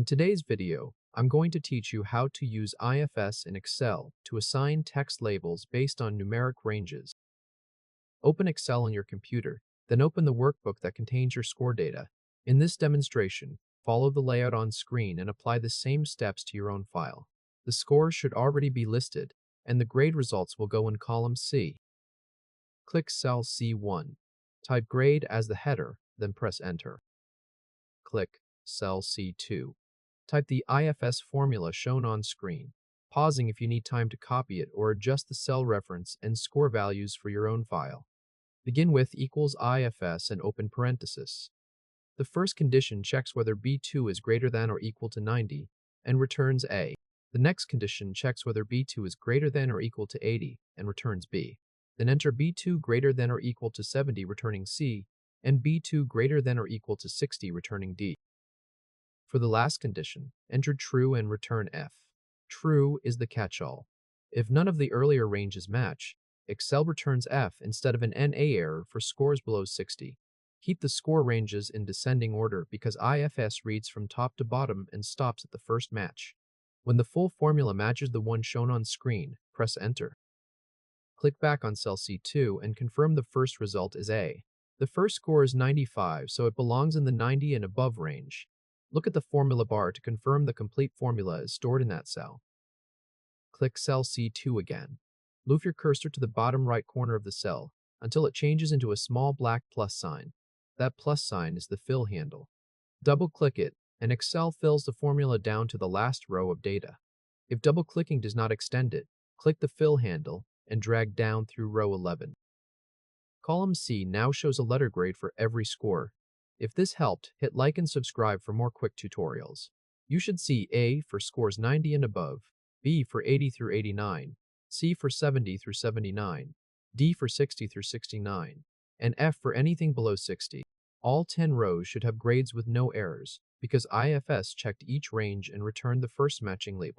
In today's video, I'm going to teach you how to use IFS in Excel to assign text labels based on numeric ranges. Open Excel on your computer, then open the workbook that contains your score data. In this demonstration, follow the layout on screen and apply the same steps to your own file. The scores should already be listed, and the grade results will go in column C. Click cell C1. Type grade as the header, then press enter. Click cell C2. Type the IFS formula shown on screen, pausing if you need time to copy it or adjust the cell reference and score values for your own file. Begin with equals IFS and open parenthesis. The first condition checks whether B2 is greater than or equal to 90 and returns A. The next condition checks whether B2 is greater than or equal to 80 and returns B. Then enter B2 greater than or equal to 70 returning C and B2 greater than or equal to 60 returning D. For the last condition, enter true and return F. True is the catch-all. If none of the earlier ranges match, Excel returns F instead of an NA error for scores below 60. Keep the score ranges in descending order because IFS reads from top to bottom and stops at the first match. When the full formula matches the one shown on screen, press Enter. Click back on cell C2 and confirm the first result is A. The first score is 95, so it belongs in the 90 and above range. Look at the formula bar to confirm the complete formula is stored in that cell. Click cell C2 again. Move your cursor to the bottom right corner of the cell until it changes into a small black plus sign. That plus sign is the fill handle. Double-click it, and Excel fills the formula down to the last row of data. If double-clicking does not extend it, click the fill handle and drag down through row 11. Column C now shows a letter grade for every score. If this helped, hit like and subscribe for more quick tutorials. You should see A for scores 90 and above, B for 80 through 89, C for 70 through 79, D for 60 through 69, and F for anything below 60. All 10 rows should have grades with no errors, because IFS checked each range and returned the first matching label.